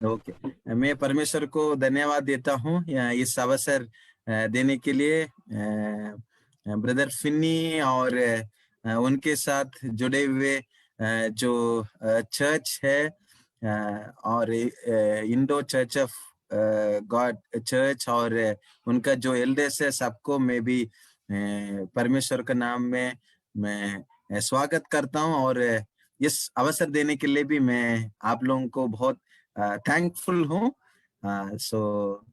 Okay, मैं परमेश्वर को धन्यवाद देता हूँ इस अवसर देने के लिए। ब्रदर फिन्नी और उनके साथ जुड़े हुए जो चर्च है और Indo church of God church और उनका जो एल्डर्स है, सबको मैं भी परमेश्वर के नाम में मैं स्वागत करता हूँ। और इस अवसर देने के लिए भी मैं आप लोगों को बहुत थैंकफुल हूँ। सो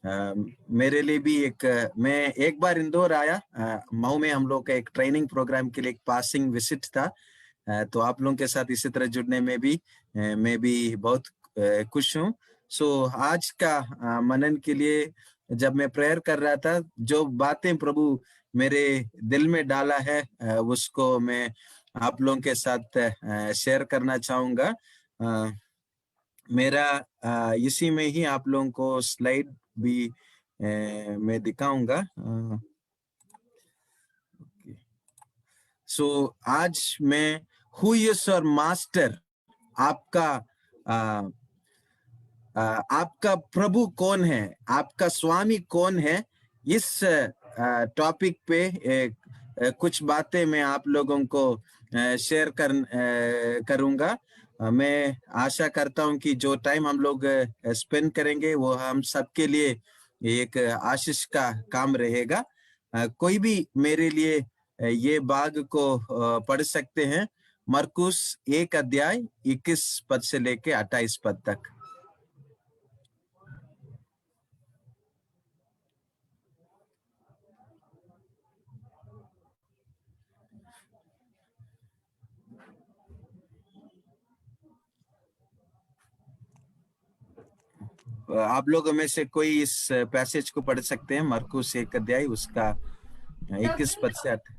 मेरे लिए भी मैं एक बार इंदौर आया, मऊ में हम लोग का एक ट्रेनिंग प्रोग्राम के लिए एक पासिंग विजिट था। तो आप लोगों के साथ इसी तरह जुड़ने में भी मैं भी बहुत खुश हूँ। सो आज का मनन के लिए जब मैं प्रेयर कर रहा था, जो बातें प्रभु मेरे दिल में डाला है उसको मैं आप लोगों के साथ शेयर करना चाहूंगा। मेरा इसी में ही आप लोगों को स्लाइड भी मैं दिखाऊंगा। सो आज मैं हु इज योर मास्टर, आपका प्रभु कौन है, आपका स्वामी कौन है, इस टॉपिक पे कुछ बातें मैं आप लोगों को शेयर करूंगा। मैं आशा करता हूं कि जो टाइम हम लोग स्पेंड करेंगे वो हम सबके लिए एक आशीष का काम रहेगा। कोई भी मेरे लिए ये भाग को पढ़ सकते हैं, मरकुस 1 अध्याय 21 पद से लेके 28 पद तक। आप लोगों में से कोई इस पैसेज को पढ़ सकते हैं, मरकुस 1 अध्याय उसका 21 पद से 8।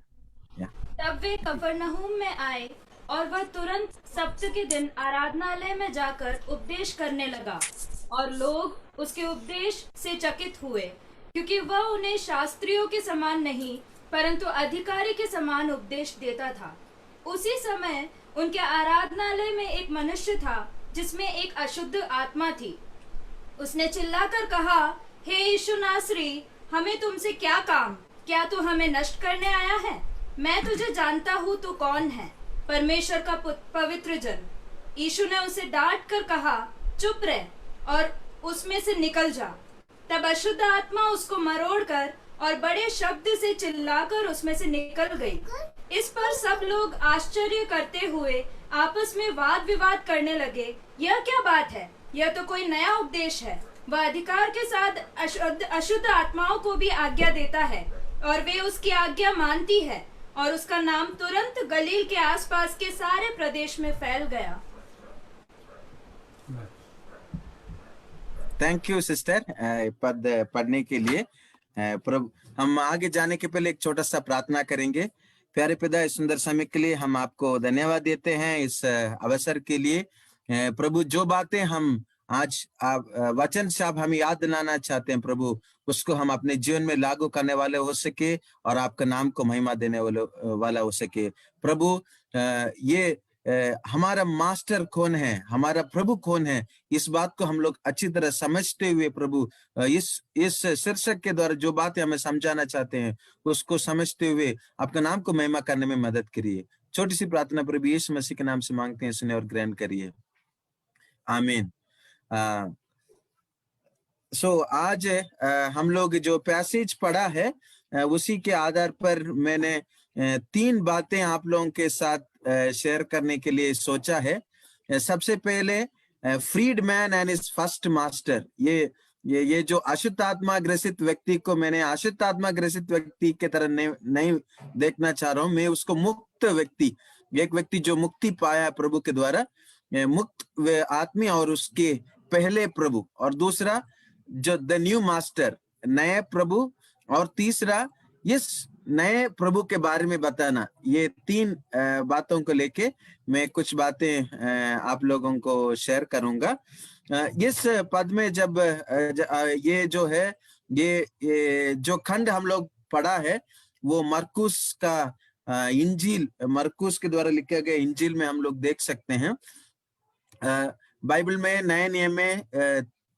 तब वे कफरनहूम में आए और वह तुरंत सब्त के दिन आराधनालय में जाकर उपदेश करने लगा, और लोग उसके उपदेश से चकित हुए, क्योंकि वह उन्हें शास्त्रियों के समान नहीं परंतु अधिकारी के समान उपदेश देता था। उसी समय उनके आराधनालय में एक मनुष्य था जिसमें एक अशुद्ध आत्मा थी। उसने चिल्लाकर कहा, हे यीशु नासरी, हमें तुमसे क्या काम? क्या तू हमें नष्ट करने आया है? मैं तुझे जानता हूँ तू कौन है, परमेश्वर का पवित्र जन। यीशु ने उसे डांट कर कहा, चुप रह और उसमें से निकल जा। तब अशुद्ध आत्मा उसको मरोड़कर और बड़े शब्द से चिल्लाकर उसमें से निकल गई। इस पर सब लोग आश्चर्य करते हुए आपस में वाद विवाद करने लगे, यह क्या बात है? यह तो कोई नया उपदेश है। वह अधिकार के साथ अशुद्ध आत्माओं को भी आज्ञा देता है और वे उसकी आज्ञा मानती है। और उसका नाम तुरंत गलील के आसपास के सारे प्रदेश में फैल गया। थैंक यू सिस्टर पद पढ़ने के लिए। प्रभु, हम आगे जाने के पहले एक छोटा सा प्रार्थना करेंगे। प्यारे पिता, इस सुंदर समय के लिए हम आपको धन्यवाद देते हैं, इस अवसर के लिए। प्रभु, जो बातें हम आज आप वचन से आप हमें याद दिलाना चाहते हैं प्रभु, उसको हम अपने जीवन में लागू करने वाले हो सके और आपका नाम को महिमा देने वाला हो सके। प्रभु, ये हमारा मास्टर कौन है, हमारा प्रभु कौन है, इस बात को हम लोग अच्छी तरह समझते हुए प्रभु इस शीर्षक के द्वारा जो बातें हमें समझाना चाहते हैं उसको समझते हुए आपका नाम को महिमा करने में मदद करिए। छोटी सी प्रार्थना प्रभु यीशु मसीह के नाम से मांगते हैं, सुने और ग्रहण करिए, आमीन। आज हम लोग जो पैसेज पढ़ा है उसी के आधार पर मैंने 3 बातें आप लोगों के साथ शेयर करने के लिए सोचा है। सबसे पहले freed man and his first master. ये जो अशुद्ध आत्मा ग्रसित व्यक्ति को मैंने अशुद्ध आत्मा ग्रसित व्यक्ति के तरह नहीं देखना चाह रहा हूं। मैं उसको मुक्त व्यक्ति, एक व्यक्ति जो मुक्ति पाया है प्रभु के द्वारा, मुक्त आत्मी और उसके पहले प्रभु, और दूसरा जो द न्यू मास्टर, नए प्रभु, और तीसरा इस नए प्रभु के बारे में बताना। ये 3 बातों को लेके मैं कुछ बातें आप लोगों को शेयर करूंगा। इस पद में जब ये जो है ये जो खंड हम लोग पढ़ा है वो मरकुस का इंजील, मरकुस के द्वारा लिखा गया इंजील में हम लोग देख सकते हैं। बाइबल में नए नियम में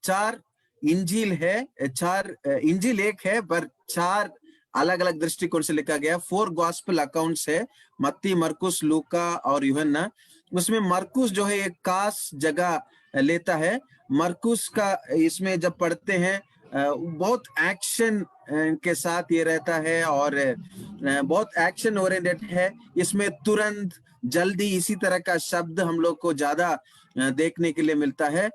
4 इंजील है, 4 इंजील एक है पर 4 अलग अलग दृष्टिकोण से लिखा गया। 4 गॉस्पेल अकाउंट्स है, मत्ती, मरकुस, लूका और यूहन्ना। उसमें मरकुस जो है एक खास जगह लेता है। मरकुस का इसमें जब पढ़ते हैं बहुत एक्शन के साथ ये रहता है और बहुत एक्शन ओरिएंटेड है। इसमें तुरंत, जल्दी, इसी तरह का शब्द हम लोग को ज्यादा देखने के लिए मिलता है।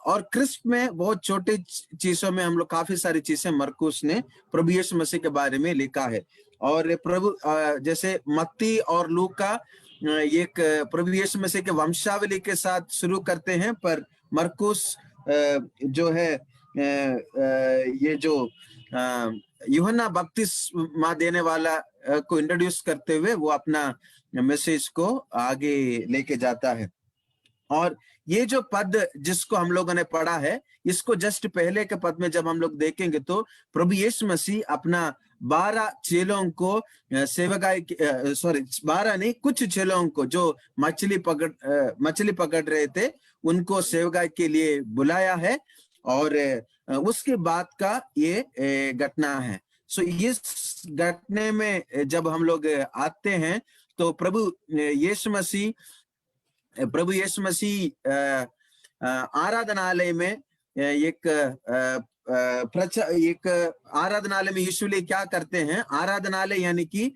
और क्रिस्प में बहुत छोटे चीजों में हम लोग काफी सारी चीजें मरकुस ने प्रभु यीशु मसीह के बारे में लिखा है। और प्रभु जैसे मत्ती और लूका एक प्रभु यीशु मसीह के वंशावली के साथ शुरू करते हैं, पर मरकुस जो है ये जो यूहन्ना बपतिस्मा देने वाला को इंट्रोड्यूस करते हुए वो अपना मैसेज को आगे लेके जाता है। और ये जो पद जिसको हम लोगों ने पढ़ा है, इसको जस्ट पहले के पद में जब हम लोग देखेंगे तो प्रभु यीशु मसीह अपना 12 चेलों को सेवकाई, 12 नहीं, कुछ चेलों को जो मछली पकड़ रहे थे उनको सेवकाई के लिए बुलाया है। और उसके बाद का ये घटना है। सो इस घटने में जब हम लोग आते हैं तो प्रभु यीशु मसीह आराधनालय में एक आराधनालय में यूजुअली क्या करते हैं, आराधनालय यानी कि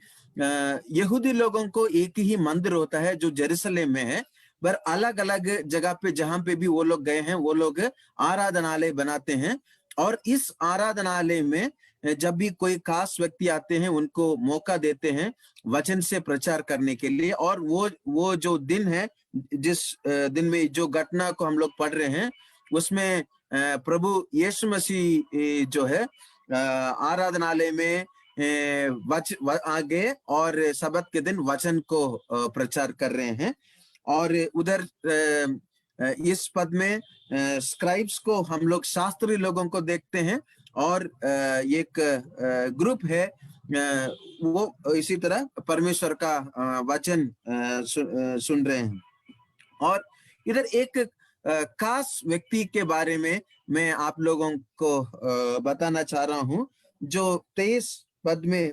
यहूदी लोगों को एक ही मंदिर होता है जो जेरूसलेम में है, पर अलग अलग जगह पे जहां पे भी वो लोग गए हैं वो लोग आराधनालय बनाते हैं। और इस आराधनालय में जब भी कोई खास व्यक्ति आते हैं उनको मौका देते हैं वचन से प्रचार करने के लिए। और वो जो दिन है, जिस दिन में जो घटना को हम लोग पढ़ रहे हैं, उसमें प्रभु यीशु मसीह जो है आराधनालय में आगे और सबत के दिन वचन को प्रचार कर रहे हैं। और उधर इस पद में स्क्राइब्स को हम लोग शास्त्री लोगों को देखते हैं और एक ग्रुप है वो इसी तरह परमेश्वर का वचन सुन रहे हैं। और इधर एक खास व्यक्ति के बारे में मैं आप लोगों को बताना चाह रहा हूं, जो 23 पद में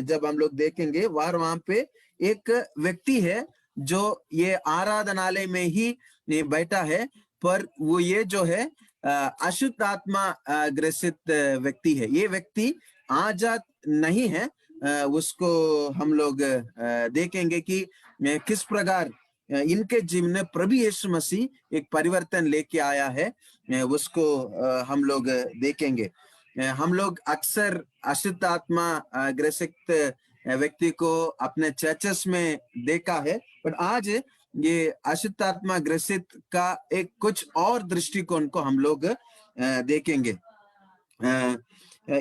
जब हम लोग देखेंगे वहां पे एक व्यक्ति है जो ये आराधनालय में ही बैठा है, पर वो ये जो है अशुद्ध आत्मा ग्रसित व्यक्ति है। ये व्यक्ति आजाद नहीं है। उसको हम लोग देखेंगे कि किस प्रकार इनके जीवन में प्रभु यीशु मसीह एक परिवर्तन लेके आया है, उसको हम लोग देखेंगे। हम लोग अक्सर अशुद्ध आत्मा ग्रसित व्यक्ति को अपने चर्चेस में देखा है, पर आज ये अशुद्ध आत्मा ग्रसित का एक कुछ और दृष्टिकोण को हम लोग देखेंगे।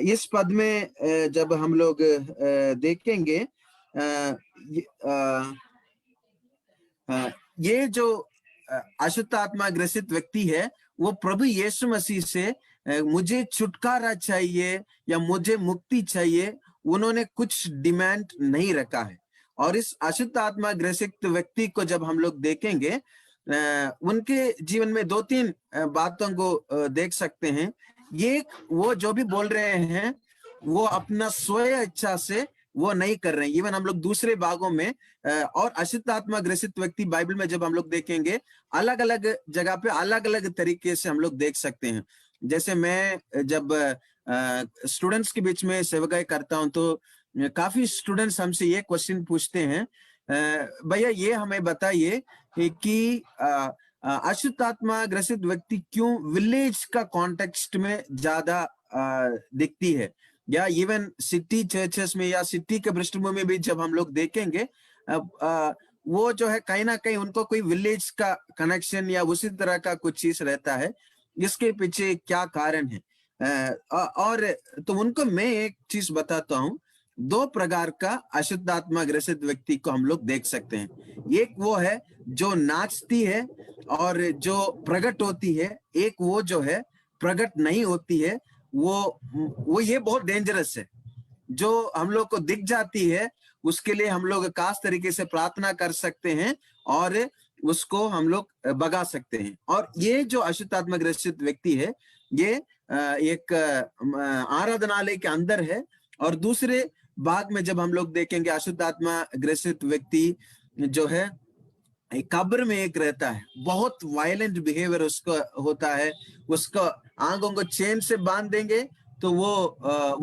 इस पद में जब हम लोग देखेंगे ये जो अशुद्ध आत्मा ग्रसित व्यक्ति है वो प्रभु यीशु मसीह से मुझे छुटकारा चाहिए या मुझे मुक्ति चाहिए, उन्होंने कुछ डिमांड नहीं रखा है। और इस अशुद्ध आत्मा ग्रसित व्यक्ति को जब हम लोग देखेंगे उनके जीवन में 2-3 बातों को देख सकते हैं। ये वो जो भी बोल रहे हैं वो अपना स्वयं इच्छा से वो नहीं कर रहे हैं। इवन हम लोग दूसरे भागों में और अशुद्ध आत्मा ग्रसित व्यक्ति बाइबल में जब हम लोग देखेंगे अलग अलग जगह पे अलग अलग तरीके से हम लोग देख सकते हैं। जैसे मैं जब स्टूडेंट्स के बीच में सेवकाई करता हूं तो काफी स्टूडेंट्स हमसे ये क्वेश्चन पूछते हैं, भैया ये हमें बताइए कि अशुद्ध आत्मा ग्रसित व्यक्ति क्यों विलेज का कॉन्टेक्स्ट में ज्यादा दिखती है, या इवन सिटी चर्चेस में या सिटी के पृष्ठभूमि में भी जब हम लोग देखेंगे वो जो है कहीं ना कहीं उनको कोई विलेज का कनेक्शन या उसी तरह का कुछ चीज रहता है। इसके पीछे क्या कारण है? और तो उनको मैं एक चीज बताता हूँ, 2 प्रकार का अशुद्ध आत्मा ग्रसित व्यक्ति को हम लोग देख सकते हैं। एक वो है जो नाचती है और जो प्रकट होती है, एक वो जो है प्रकट नहीं होती है। वो ये बहुत डेंजरस है। जो हम लोग को दिख जाती है उसके लिए हम लोग खास तरीके से प्रार्थना कर सकते हैं और उसको हम लोग भगा सकते हैं। और ये जो अशुद्ध आत्मा ग्रसित व्यक्ति है, ये एक आराधनालय के अंदर है। और दूसरे भाग में जब हम लोग देखेंगे, अशुद्ध आत्मा ग्रसित व्यक्ति जो है एक कब्र में एक रहता है, बहुत वायलेंट बिहेवियर उसका होता है। उसको आंखों को चेन से बांध देंगे तो वो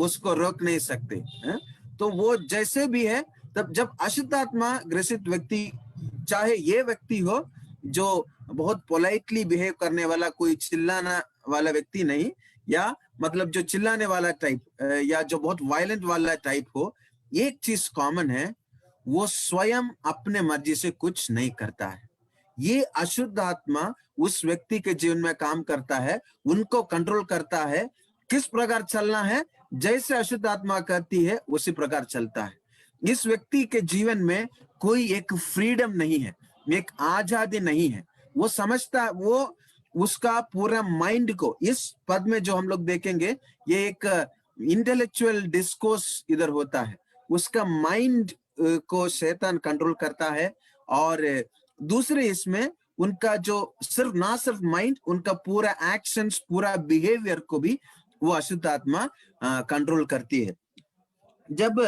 उसको रोक नहीं सकते हैं। तो वो जैसे भी है, तब जब अशुद्ध आत्मा ग्रसित व्यक्ति, चाहे ये व्यक्ति हो जो बहुत पोलाइटली बिहेव करने वाला, कोई चिल्लाना वाला व्यक्ति नहीं, या मतलब जो चिल्लाने वाला टाइप, या जो बहुत वायलेंट वाला टाइप हो, एक चीज कॉमन है, वो स्वयं अपने मर्जी से कुछ नहीं करता है। ये अशुद्ध आत्मा उस व्यक्ति के जीवन में काम करता है, उनको कंट्रोल करता है। किस प्रकार चलना है, जैसे अशुद्ध आत्मा कहती है उसी प्रकार चलता है। इस व्यक्ति के जीवन में कोई एक फ्रीडम नहीं है, एक आजादी नहीं है। वो समझता, वो उसका पूरा माइंड को, इस पद में जो हम लोग देखेंगे, ये एक इंटेलेक्चुअल डिस्कोर्स इधर होता है। उसका माइंड को शैतान कंट्रोल करता है। और दूसरे इसमें उनका जो ना सिर्फ माइंड, उनका पूरा एक्शंस, पूरा बिहेवियर को भी वो अशुद्ध आत्मा कंट्रोल करती है। जब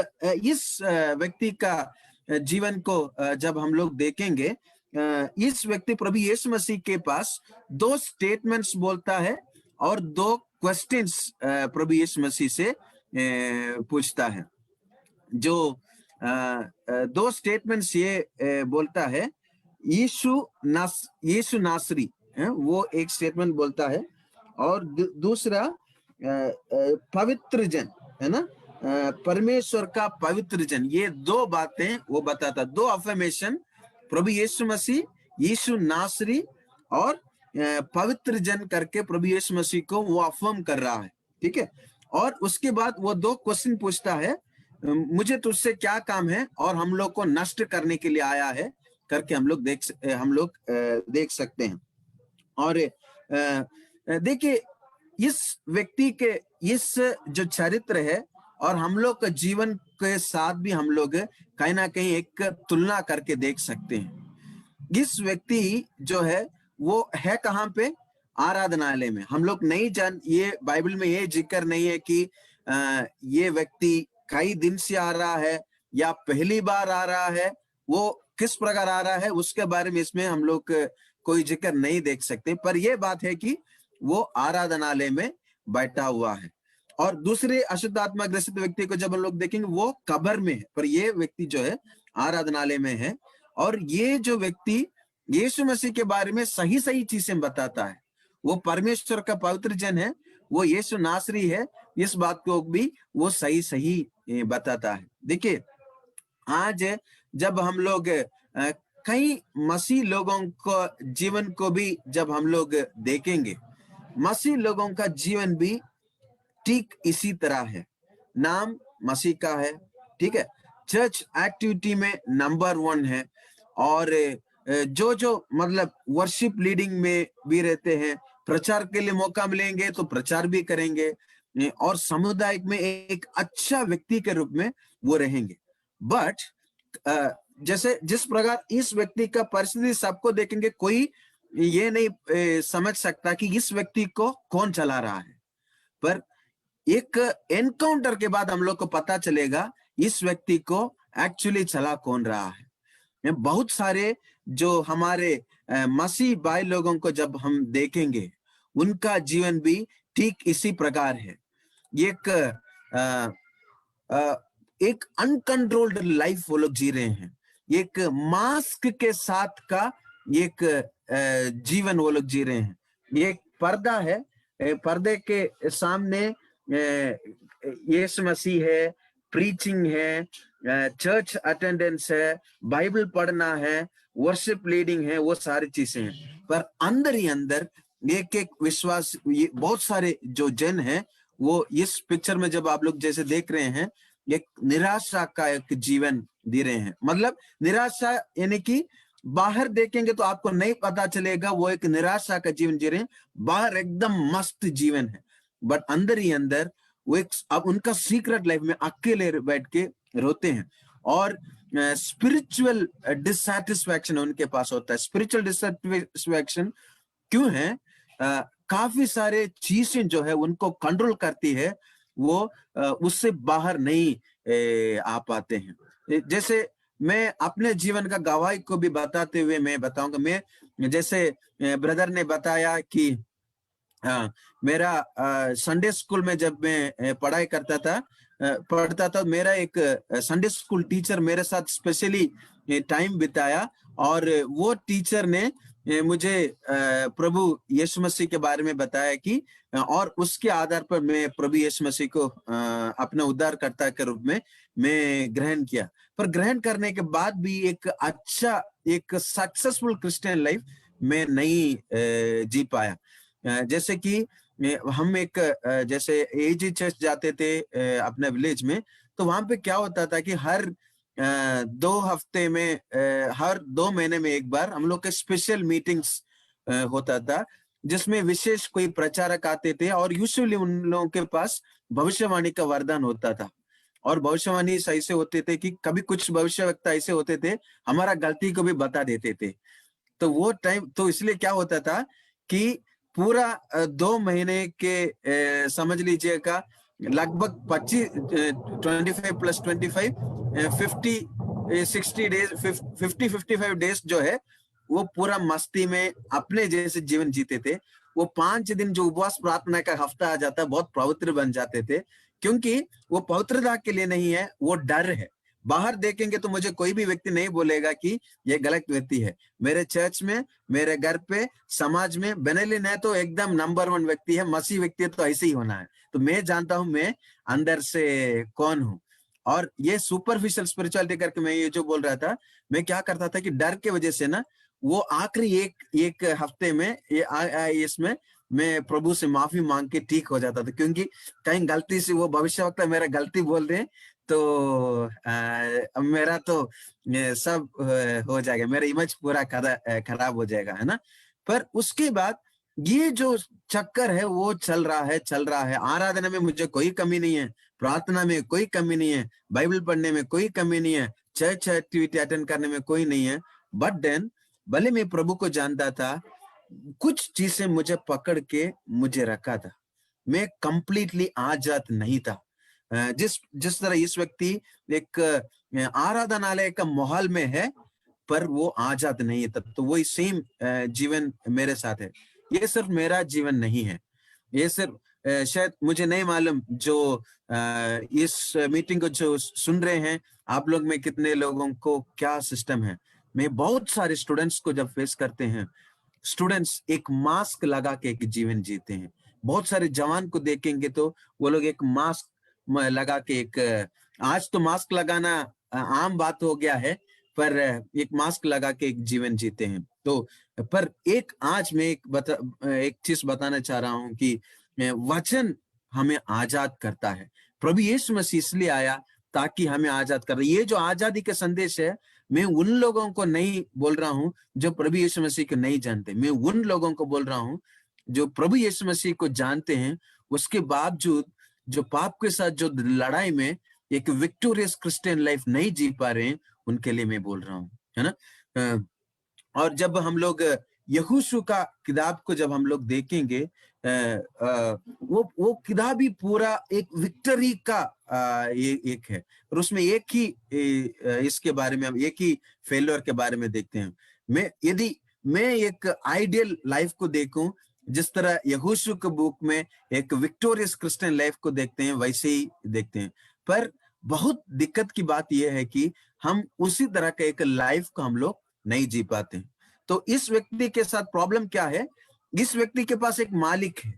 इस व्यक्ति का जीवन को जब हम लोग देखेंगे, इस व्यक्ति प्रभु यीशु मसीह के पास 2 स्टेटमेंट्स बोलता है और 2 क्वेश्चंस प्रभु यीशु मसीह से पूछता है। जो 2 स्टेटमेंट्स ये बोलता है, यीशु नासरी, वो एक स्टेटमेंट बोलता है, और दूसरा पवित्र जन, है ना, परमेश्वर का पवित्र जन। ये 2 बातें वो बताता, 2 अफर्मेशन, प्रभु यीशु मसीह, यीशु नासरी और पवित्र जन करके प्रभु यीशु मसीह को वो अफर्म कर रहा है। ठीक है। और उसके बाद वो 2 क्वेश्चन पूछता है, मुझे तुझसे क्या काम है और हम लोग को नष्ट करने के लिए आया है करके हम लोग देख सकते हैं। और देखिए, इस व्यक्ति के इस जो चरित्र है और हम लोग का जीवन के साथ भी हम लोग कहीं ना कहीं एक तुलना करके देख सकते हैं। इस व्यक्ति जो है वो है कहाँ पे? आराधनालय में। हम लोग नहीं ये बाइबल में ये जिक्र नहीं है कि ये व्यक्ति कई दिन से आ रहा है या पहली बार आ रहा है, वो किस प्रकार आ रहा है उसके बारे में इसमें हम लोग कोई जिक्र नहीं देख सकते। पर यह बात है कि वो आराधनालय में बैठा हुआ है। और दूसरे अशुद्ध आत्मा ग्रसित व्यक्ति को जब हम लोग देखेंगे, वो कब्र में है, पर ये व्यक्ति जो है आराधनालय में है। और ये जो व्यक्ति यीशु मसीह के बारे में सही सही चीजें बताता है, वो परमेश्वर का पवित्र जन है, वो यीशु नासरी है, इस बात को भी वो सही सही बताता है। देखिए, आज जब हम लोग कई मसीह लोगों को जीवन को भी जब हम लोग देखेंगे, मसीह लोगों का जीवन भी ठीक इसी तरह है। नाम मसीह का है, ठीक है, चर्च एक्टिविटी में नंबर 1 है, और जो मतलब वर्शिप लीडिंग में भी रहते हैं, प्रचार के लिए मौका मिलेंगे तो प्रचार भी करेंगे, और सामुदायिक में एक अच्छा व्यक्ति के रूप में वो रहेंगे। बट जैसे जिस प्रकार इस व्यक्ति का परिस्थिति सबको देखेंगे, कोई ये नहीं समझ सकता कि इस व्यक्ति को कौन चला रहा है। पर एक एनकाउंटर के बाद हम लोग को पता चलेगा इस व्यक्ति को एक्चुअली चला कौन रहा है। बहुत सारे जो हमारे मसीह भाई लोगों को जब हम देखेंगे, उनका जीवन भी ठीक इसी प्रकार है। एक अनकंट्रोल्ड लाइफ वो लोग जी रहे हैं, एक मास्क के साथ का एक जीवन वो लोग जी रहे हैं। एक पर्दा है, पर्दे के सामने यीशु मसीह है, प्रीचिंग है, चर्च अटेंडेंस है, बाइबल पढ़ना है, वर्शिप लीडिंग है, वो सारी चीजें हैं। पर अंदर ही अंदर एक विश्वास, ये बहुत सारे जो जन हैं, वो इस पिक्चर में जब आप लोग जैसे देख रहे हैं, एक निराशा का एक जीवन जी रहे हैं। मतलब निराशा यानी कि बाहर देखेंगे तो आपको नहीं पता चलेगा वो एक निराशा का जीवन जी रहे हैं, बाहर एकदम मस्त जीवन है, बट अंदर ही अंदर वो एक अब उनका सीक्रेट लाइफ में अकेले बैठ के रोते हैं। और स्पिरिचुअल डिससैटिस्फैक्शन उनके पास होता है। स्पिरिचुअल डिससैटिस्फैक्शन क्यों है? काफी सारे चीजें जो है उनको कंट्रोल करती है, वो उससे बाहर नहीं आ पाते हैं। जैसे मैं अपने जीवन का गवाही को भी बताते हुए मैं बताऊंगा। मैं जैसे ब्रदर ने बताया कि मेरा संडे स्कूल में जब मैं पढ़ाई पढ़ता था, मेरा एक संडे स्कूल टीचर मेरे साथ स्पेशली टाइम बिताया, और वो टीचर ने मुझे प्रभु यीशु मसीह के बारे में बताया कि और उसके आधार पर मैं प्रभु यीशु मसीह को अपना उद्धारकर्ता के रूप में मैं ग्रहण किया। पर ग्रहण करने के बाद भी एक सक्सेसफुल क्रिश्चियन लाइफ मैं नहीं जी पाया। जैसे कि हम जैसे एजी चर्च जाते थे अपने विलेज में, तो वहां पे क्या होता था कि हर 2 हफ्ते में, हर 2 महीने में एक बार हम लोग के स्पेशल मीटिंग्स होता था, जिसमें विशेष कोई प्रचारक आते थे, और यूजुअली उन लोगों के पास भविष्यवाणी का वरदान होता था। और भविष्यवाणी ऐसे होते थे कि कभी कुछ भविष्यवक्ता ऐसे होते थे, हमारा गलती को भी बता देते थे। तो वो टाइम, तो इसलिए क्या होता था कि पूरा 2 महीने के समझ लीजिएगा लगभग 25 प्लस 25 50 60 डेज 55 डेज जो है वो पूरा मस्ती में अपने जैसे जीवन जीते थे। वो 5 दिन जो उपवास प्रार्थना का हफ्ता आ जाता है, बहुत पवित्र बन जाते थे, क्योंकि वो पवित्रता के लिए नहीं है, वो डर है। बाहर देखेंगे तो मुझे कोई भी व्यक्ति नहीं बोलेगा कि ये गलत व्यक्ति है। मेरे चर्च में, मेरे घर पे, समाज में बेनेलिन है तो एकदम नंबर 1 व्यक्ति है, मसीह व्यक्ति है तो ऐसे ही होना है। तो मैं जानता हूं मैं अंदर से कौन हूं। और ये सुपरफिशियल स्पिरिचुअलिटी करके मैं ये जो बोल रहा था, मैं क्या करता था कि डर के वजह से ना, वो आखिरी एक हफ्ते में इसमें मैं प्रभु से माफी मांग के ठीक हो जाता था, क्योंकि कहीं गलती से वो भविष्यवक्ता मेरा गलती बोल रहे हैं तो मेरा तो सब हो जाएगा, मेरा इमेज पूरा खराब हो जाएगा, है ना। पर उसके बाद ये जो चक्कर है वो चल रहा है। आराधना में मुझे कोई कमी नहीं है, प्रार्थना में कोई कमी नहीं है, बाइबल पढ़ने में कोई कमी नहीं है, चर्च एक्टिविटी अटेंड करने में कोई नहीं है। बट देन भले मैं प्रभु को जानता था, कुछ चीजें मुझे पकड़ के मुझे रखा था। मैं कंप्लीटली आजाद नहीं था। जिस तरह इस व्यक्ति एक आराधनालय का माहौल में है, पर वो आजाद नहीं है, तब तो वही सेम जीवन मेरे साथ है। ये सिर्फ मेरा जीवन नहीं है, ये सिर्फ शायद मुझे नहीं मालूम जो इस मीटिंग को जो सुन रहे हैं, आप लोग में कितने लोगों को क्या सिस्टम है। मैं बहुत सारे स्टूडेंट्स को जब फेस करते हैं, स्टूडेंट्स एक मास्क लगा के एक जीवन जीते हैं। बहुत सारे जवान को देखेंगे तो वो लोग एक मास्क लगा के आज तो मास्क लगाना आम बात हो गया है, पर एक मास्क लगा के एक जीवन जीते हैं। तो पर आज मैं एक चीज बताना चाह रहा हूं कि वचन हमें आजाद करता है। प्रभु यीशु मसीह इसलिए आया ताकि हमें आजाद कर। ये जो आजादी का संदेश है, मैं उन लोगों को नहीं बोल रहा हूं जो प्रभु यीशु मसीह को नहीं जानते, मैं उन लोगों को बोल रहा हूं जो प्रभु यीशु मसीह को जानते हैं, उसके बावजूद जो पाप के साथ जो लड़ाई में एक विक्टोरियस क्रिश्चियन लाइफ नहीं जी पा रहे हैं, उनके लिए मैं बोल रहा हूं, है ना। और जब हम लोग यहोशू का किताब को जब हम लोग देखेंगे, वो किताब ही पूरा एक विक्टरी का एक है, और उसमें एक ही इसके बारे में, हम एक ही फेल्योर के बारे में देखते हैं। यदि मैं एक आइडियल लाइफ को देखूं, जिस तरह यहोशू के बुक में एक विक्टोरियस क्रिश्चियन लाइफ को देखते हैं, वैसे ही देखते हैं। पर बहुत दिक्कत की बात यह है कि हम उसी तरह का एक लाइफ को हम लोग नहीं जी पाते। तो इस व्यक्ति के साथ प्रॉब्लम क्या है? इस व्यक्ति के पास एक मालिक है,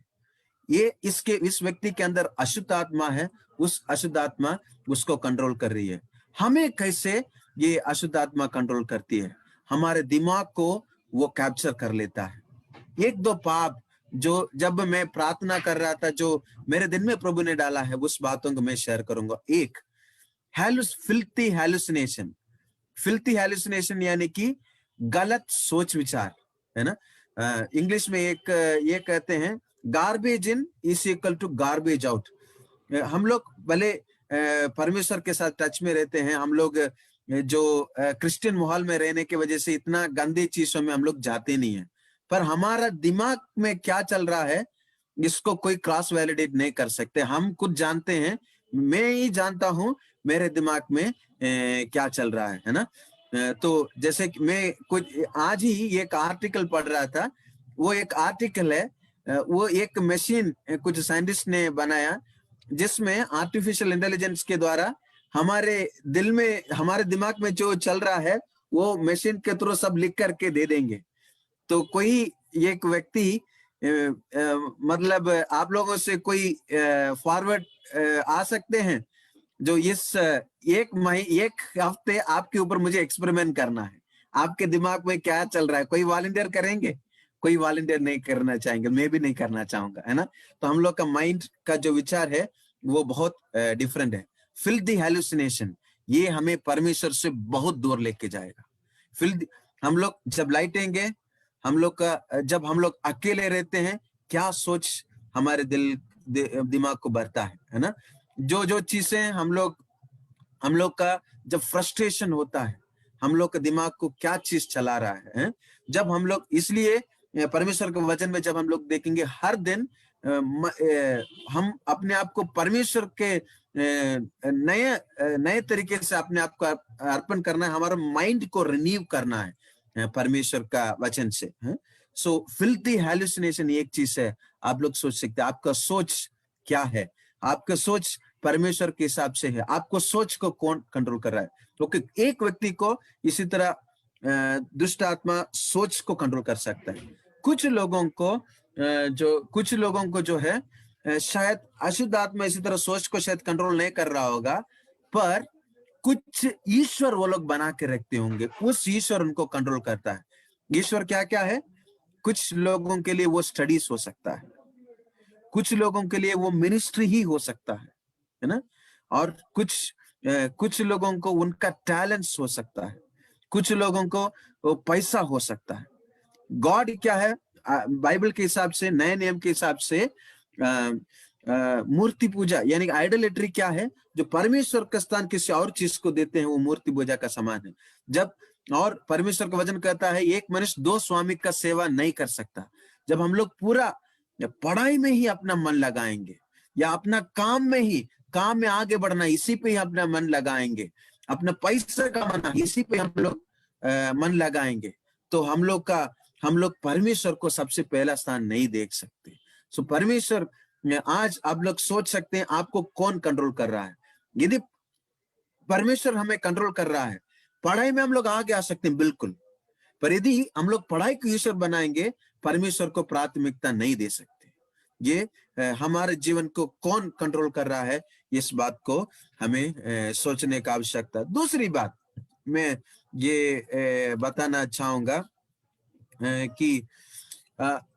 इस व्यक्ति के अंदर अशुद्ध आत्मा है, उस अशुद्ध आत्मा उसको कंट्रोल कर रही है। हमें कैसे ये अशुद्ध आत्मा कंट्रोल करती है? हमारे दिमाग को वो कैप्चर कर लेता है। 1-2 पाप जो जब मैं प्रार्थना कर रहा था, जो मेरे दिन में प्रभु ने डाला है, उस बातों को मैं शेयर करूंगा। एक फिल्थी हैलुसिनेशन यानी कि गलत सोच विचार, है ना। इंग्लिश में ये कहते हैं garbage in is equal to garbage out. हम लोग भले परमेश्वर के साथ टच में रहते हैं, हम लोग जो क्रिश्चियन माहौल में रहने की वजह से इतना गंदी चीजों में हम लोग जाते नहीं है, पर हमारा दिमाग में क्या चल रहा है इसको कोई क्रॉस वैलिडेट नहीं कर सकते। हम खुद जानते हैं, मैं ही जानता हूं मेरे दिमाग में क्या चल रहा है ना। तो जैसे कि मैं कुछ आज ही एक आर्टिकल पढ़ रहा था, वो एक आर्टिकल है, वो एक मशीन कुछ साइंटिस्ट ने बनाया जिसमें आर्टिफिशियल इंटेलिजेंस के द्वारा हमारे दिल में, हमारे दिमाग में जो चल रहा है वो मशीन के थ्रू सब लिख करके दे देंगे। तो कोई एक व्यक्ति मतलब आप लोगों से कोई फॉरवर्ड आ सकते हैं जो इस एक हफ्ते आपके ऊपर मुझे एक्सपेरिमेंट करना है, आपके दिमाग में क्या चल रहा है। कोई वॉलंटियर करेंगे? कोई वॉलंटियर नहीं करना चाहेंगे, मैं भी नहीं करना चाहूंगा, है ना। तो हम लोग का माइंड का जो विचार है वो बहुत डिफरेंट है। फिल्दी हैलुसिनेशन, ये हमें परमेश्वर से बहुत दूर लेके जाएगा। हम लोग जब लाइटेंगे, हम लोग का जब हम लोग अकेले रहते हैं, क्या सोच हमारे दिमाग को भरता है ना। जो चीजें हम लोग का जब फ्रस्ट्रेशन होता है, हम लोग के दिमाग को क्या चीज चला रहा है। जब हम लोग, इसलिए परमेश्वर के वचन में जब हम लोग देखेंगे हर दिन हम अपने आप को परमेश्वर के नए तरीके से अपने आप को अर्पण करना है, हमारा माइंड को रिन्यू करना है परमेश्वर का वचन से। सो फिल्थी हैलुसिनेशन एक चीज है। आप लोग सोच सकते हैं आपका सोच क्या है, आपका सोच परमेश्वर के हिसाब से है, आपको सोच को कौन कंट्रोल कर रहा है। क्योंकि एक व्यक्ति को इसी तरह दुष्ट आत्मा सोच को कंट्रोल कर सकता है। कुछ लोगों को जो है शायद अशुद्ध आत्मा इसी तरह सोच को शायद कंट्रोल नहीं कर रहा होगा, पर कुछ ईश्वर वो लोग बना के रखते होंगे, उस ईश्वर उनको कंट्रोल करता है। ईश्वर क्या क्या है? कुछ लोगों के लिए वो स्टडीज हो सकता है, कुछ लोगों के लिए वो मिनिस्ट्री ही हो सकता है ना, और कुछ लोगों को उनका टैलेंट्स हो सकता है, कुछ लोगों को वो पैसा हो सकता है। गॉड क्या है? बाइबल के हिसाब से, नए नियम के हिसाब से मूर्ति पूजा यानी आइडोलेट्री क्या है? जो परमेश्वर का स्थान किसी और चीज को देते हैं, वो मूर्ति पूजा का समान है। जब और परमेश्वर का वचन कहता है एक मनुष्य दो स्वामी का सेवा नहीं कर सकता। जब हम लोग पूरा पढ़ाई में ही अपना मन लगाएंगे या अपना काम में आगे बढ़ना, इसी पे ही अपना मन लगाएंगे, अपना पैसा कमाना, इसी पे हम लोग मन लगाएंगे, तो हम लोग परमेश्वर को सबसे पहला स्थान नहीं देख सकते। सो परमेश्वर में आज आप लोग सोच सकते हैं आपको कौन कंट्रोल कर रहा है। यदि परमेश्वर हमें कंट्रोल कर रहा है, पढ़ाई में हम लोग आगे आ सकते हैं बिल्कुल, पर यदि हम लोग पढ़ाई को ईश्वर बनाएंगे, परमेश्वर को प्राथमिकता नहीं दे सकते। ये हमारे जीवन को कौन कंट्रोल कर रहा है, इस बात को हमें सोचने का आवश्यकता। दूसरी बात मैं ये बताना चाहूंगा कि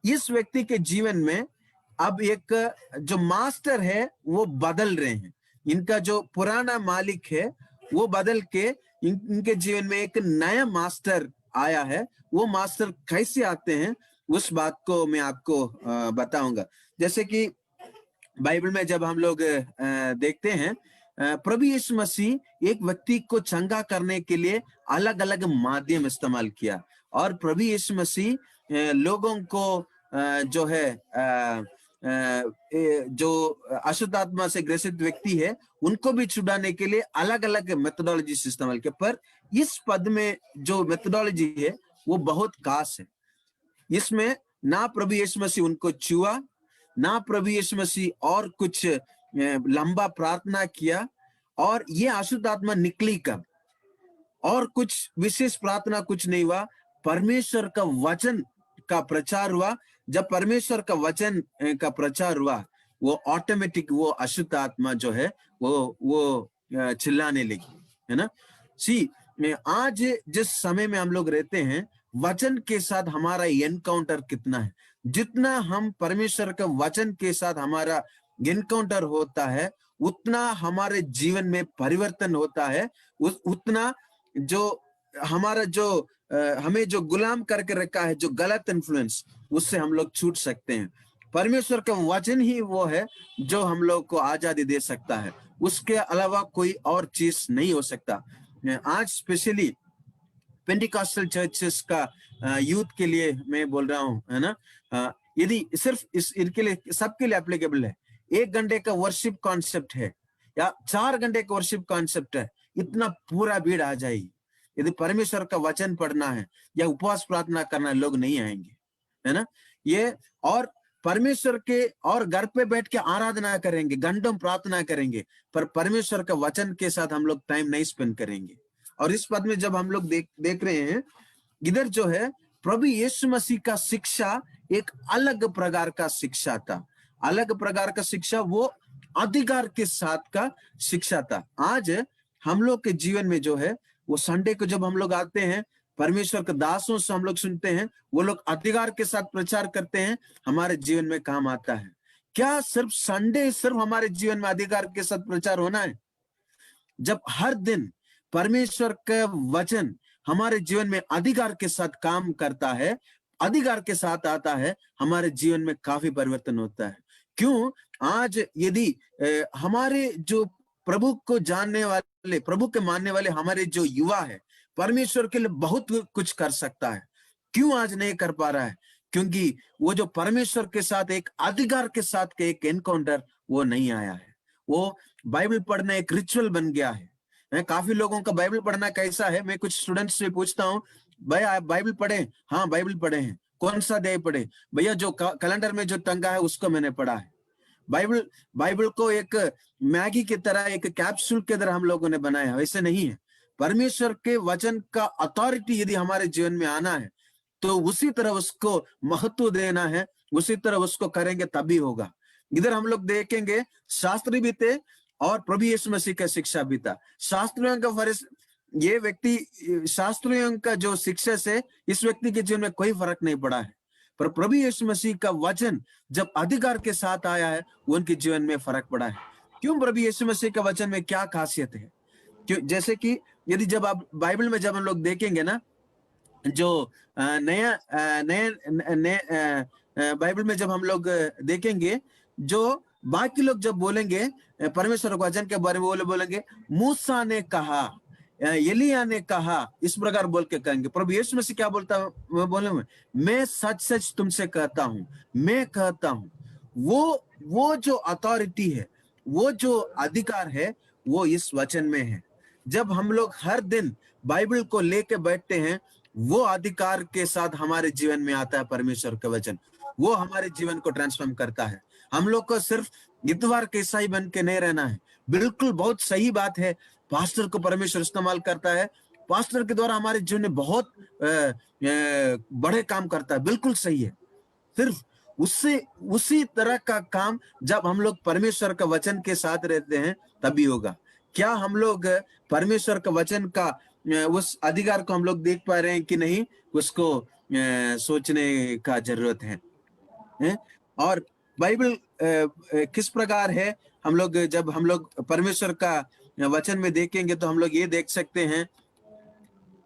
इस व्यक्ति के जीवन में अब एक जो मास्टर है वो बदल रहे हैं। इनका जो पुराना मालिक है वो बदल के इनके जीवन में एक नया मास्टर आया है। वो मास्टर कैसे आते हैं उस बात को मैं आपको बताऊंगा। जैसे कि बाइबल में जब हम लोग देखते हैं, प्रभु यीशु मसीह एक व्यक्ति को चंगा करने के लिए अलग अलग माध्यम इस्तेमाल किया, और प्रभु यीशु मसीह लोगों को जो है जो अशुद्ध आत्मा से ग्रसित व्यक्ति है उनको भी छुड़ाने के लिए अलग अलग मेथोडोलॉजी इस्तेमाल किया। पर इस पद में जो मेथोडोलॉजी है वो बहुत खास है। इसमें ना प्रभु यीशु मसीह उनको छुआ, ना प्रभु यीशु मसीह और कुछ लंबा प्रार्थना किया, और ये अशुद्ध आत्मा निकली कब, और कुछ विशेष प्रार्थना कुछ नहीं हुआ। परमेश्वर का वचन का प्रचार हुआ। जब परमेश्वर का वचन का प्रचार हुआ, वो ऑटोमेटिक वो अशुद्ध आत्मा जो है वो चिल्लाने लगी, है ना। आज जिस समय में हम लोग रहते हैं, वचन के साथ हमारा एनकाउंटर कितना है। जितना हम परमेश्वर के वचन के साथ हमारा एनकाउंटर होता है, उतना हमारे जीवन में परिवर्तन होता है, उतना जो हमारा जो हमें जो गुलाम करके रखा है, जो गलत इन्फ्लुएंस, उससे हम लोग छूट सकते हैं। परमेश्वर का वचन ही वो है जो हम लोग को आजादी दे सकता है, उसके अलावा कोई और चीज नहीं हो सकता। आज स्पेशली पेंटिकॉस्टल चर्चेस का यूथ के लिए मैं बोल रहा हूँ, है ना। यदि सिर्फ इनके लिए, सबके लिए एप्लीकेबल है। 1 घंटे का वर्शिप कॉन्सेप्ट है या 4 घंटे का वर्शिप कॉन्सेप्ट है, इतना पूरा भीड़ आ जाएगी। यदि परमेश्वर का वचन पढ़ना है या उपवास प्रार्थना करना है, लोग नहीं आएंगे, है ना। ये और परमेश्वर के और घर पे बैठ के आराधना करेंगे, घंटों प्रार्थना करेंगे, पर परमेश्वर का वचन के साथ हम लोग टाइम नहीं स्पेंड करेंगे। और इस पद में जब हम लोग देख रहे हैं, इधर जो है प्रभु यीशु मसीह का शिक्षा एक अलग प्रकार का शिक्षा था। अलग प्रकार का शिक्षा, वो अधिकार के साथ का शिक्षा था। आज हम लोग के जीवन में जो है, वो संडे को जब हम लोग आते हैं, परमेश्वर के दासों से हम लोग सुनते हैं, वो लोग अधिकार के साथ प्रचार करते हैं, हमारे जीवन में काम आता है। क्या सिर्फ संडे सिर्फ हमारे जीवन में अधिकार के साथ प्रचार होना है? जब हर दिन परमेश्वर का वचन हमारे जीवन में अधिकार के साथ काम करता है, अधिकार के साथ आता है, हमारे जीवन में काफी परिवर्तन होता है। क्यों? आज यदि हमारे जो प्रभु को जानने वाले, प्रभु के मानने वाले हमारे जो युवा है, परमेश्वर के लिए बहुत कुछ कर सकता है, क्यों आज नहीं कर पा रहा है? क्योंकि वो जो परमेश्वर के साथ एक अधिकार के साथ के एक एनकाउंटर वो नहीं आया है। वो बाइबल पढ़ना एक रिचुअल बन गया है। काफी लोगों का बाइबल पढ़ना कैसा है, मैं कुछ स्टूडेंट्स से पूछता हूँ, भाई आप बाइबल पढ़े? हाँ बाइबल पढ़े हैं। कौन सा अध्याय पढ़े? भैया जो कैलेंडर में जो टंगा है उसको मैंने पढ़ा है। बाइबल को एक मैगी की तरह, एक कैप्सूल की तरह हम लोगों ने बनाया है, वैसे नहीं है। परमेश्वर के वचन का अथॉरिटी यदि हमारे जीवन में आना है, तो उसी तरह उसको महत्व देना है, उसी तरह उसको करेंगे तभी होगा। इधर हम लोग देखेंगे, शास्त्री भी थे और प्रभु यीशु मसीह का शिक्षा भी था। शास्त्रियों का ये व्यक्ति, शास्त्रियों का जो शिक्षा से इस व्यक्ति के जीवन में कोई फर्क नहीं पड़ा है, पर प्रभु यीशु मसीह का वचन जब अधिकार के साथ आया है, उनके जीवन में फर्क पड़ा है। क्यों? प्रभु यीशु मसीह का वचन में क्या खासियत है? क्यों? जैसे कि यदि जब आप बाइबल में जब हम लोग देखेंगे ना, जो नया बाइबल में जब हम लोग देखेंगे, जो बाकी लोग जब बोलेंगे परमेश्वर के वचन के बारे में, वो बोलेंगे मूसा ने कहा, एलिया ने कहा, इस प्रकार बोल के कहेंगे। प्रभु यीशु मसीह क्या बोलता है? बोले मैं सच सच तुमसे कहता हूं, मैं कहता हूं। वो जो अथॉरिटी है, वो जो अधिकार है, वो इस वचन में है। जब हम लोग हर दिन बाइबल को लेके बैठते हैं, वो अधिकार के साथ हमारे जीवन में आता है परमेश्वर का वचन, वो हमारे जीवन को ट्रांसफॉर्म करता है। हम लोग को सिर्फ इतवार के ईसाई बन के नहीं रहना है। बिल्कुल बहुत सही बात है, पास्टर को परमेश्वर इस्तेमाल करता है, पास्टर के द्वारा हमारे जीवन में बहुत बड़े काम करता है, बिल्कुल सही है। सिर्फ उसी तरह का काम जब हम लोग परमेश्वर का वचन के साथ रहते हैं तभी होगा। क्या हम लोग परमेश्वर का वचन का उस अधिकार को हम लोग देख पा रहे हैं कि नहीं, उसको सोचने का जरूरत है। और बाइबल किस प्रकार है, हम लोग जब हम लोग परमेश्वर का वचन में देखेंगे तो हम लोग ये देख सकते हैं,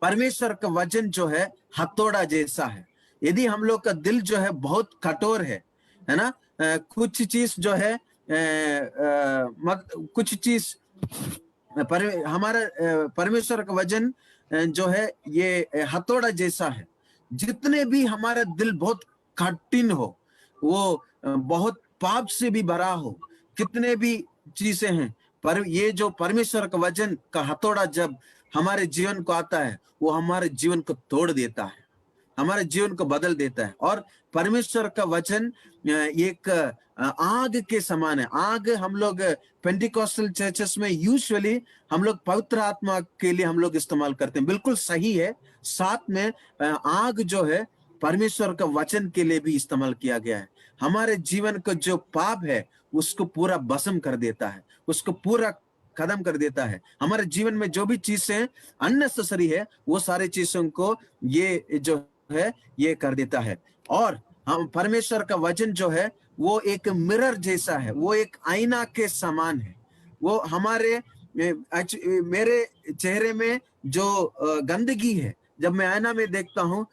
परमेश्वर का वचन जो है हथौड़ा जैसा है। यदि हम लोग का दिल जो है बहुत कठोर है ना, कुछ चीज जो है कुछ चीज हमारा परमेश्वर का वचन जो है ये हथौड़ा जैसा है। जितने भी हमारा दिल बहुत कठिन हो, वो बहुत पाप से भी भरा हो, कितने भी चीजें हैं, पर ये जो परमेश्वर का वचन का हथौड़ा जब हमारे जीवन को आता है, वो हमारे जीवन को तोड़ देता है, हमारे जीवन को बदल देता है। और परमेश्वर का वचन एक आग के समान है। आग हम लोग पेंटिकॉस्टल चर्चेस में यूजुअली हम लोग पवित्र आत्मा के लिए हम लोग इस्तेमाल करते हैं, बिल्कुल सही है। साथ में आग जो है परमेश्वर का वचन के लिए भी इस्तेमाल किया गया है। हमारे जीवन का जो पाप है उसको पूरा भस्म कर देता है, उसको पूरा खत्म कर देता है। हमारे जीवन में जो भी चीजें अननेसेसरी है, वो सारी चीजों को ये जो है ये कर देता है। और हम परमेश्वर का वचन जो है वो एक मिरर जैसा है, वो एक आईना के समान है। वो हमारे मेरे चेहरे में जो गंदगी है, जब मैं आईना में देखता हूँ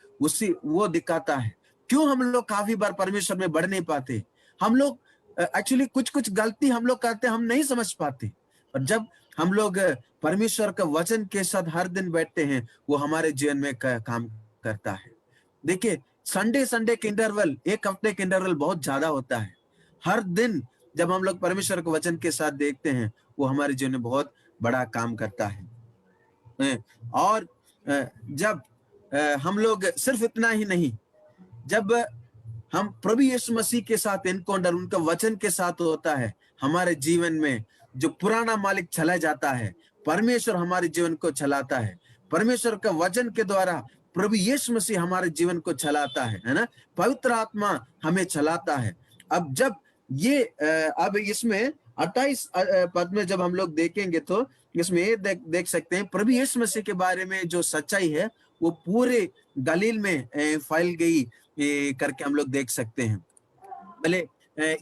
वो दिखाता है। क्यों हम लोग काफी बार परमेश्वर में बढ़ नहीं पाते? हम लोग एक्चुअली कुछ गलती हम लोग करते, हम नहीं समझ पाते। और जब हम लोग परमेश्वर का वचन के साथ हर दिन बैठते हैं, वो हमारे जीवन में काम करता है। देखिए, संडे के इंटरवल, एक हफ्ते के इंटरवल बहुत ज्यादा होता है। हर दिन जब हम लोग परमेश्वर के वचन के साथ देखते हैं, वो हमारे जीवन में बहुत बड़ा काम करता है। और जब हम लोग सिर्फ इतना ही नहीं, जब हम प्रभु यीशु मसीह के साथ एनकाउंटर उनका वचन के साथ होता है, हमारे जीवन में जो पुराना मालिक चला जाता है, परमेश्वर हमारे जीवन को चलाता है। परमेश्वर का वचन के द्वारा प्रभु यीशु मसीह हमारे जीवन को चलाता है ना। पवित्र आत्मा हमें चलाता है। अब जब ये अब इसमें 28 पद में जब हम लोग देखेंगे तो इसमें ये देख सकते हैं, प्रभु यीशु मसीह के बारे में जो सच्चाई है वो पूरे गलील में फैल गई करके हम लोग देख सकते हैं। भले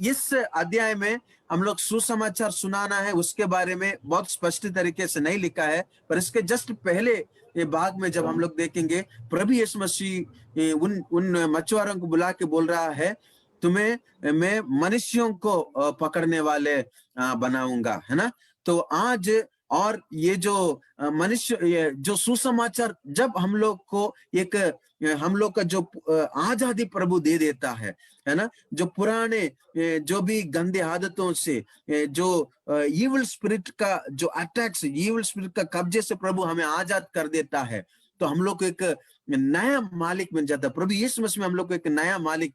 इस अध्याय में हम लोग सुसमाचार सुनाना है उसके बारे में बहुत स्पष्ट तरीके से नहीं लिखा है, पर इसके जस्ट पहले ये भाग में जब हम लोग देखेंगे, प्रभु यीशु मसीह उन मछुआरों को बुला के बोल रहा है, तुम्हें मैं मनुष्यों को पकड़ने वाले बनाऊंगा, है ना। तो आज और ये जो मनुष्य, ये जो सुसमाचार जब हम लोग को एक हम लोग का जो आजादी प्रभु दे देता है ना, जो पुराने जो भी गंदे आदतों से, जो ईविल स्पिरिट का जो अटैक्स, ईविल स्पिरिट का कब्जे से प्रभु हमें आजाद कर देता है, तो हम लोग को एक नया मालिक मिल जाता है। प्रभु यीशु मसीह में हम लोग को एक नया मालिक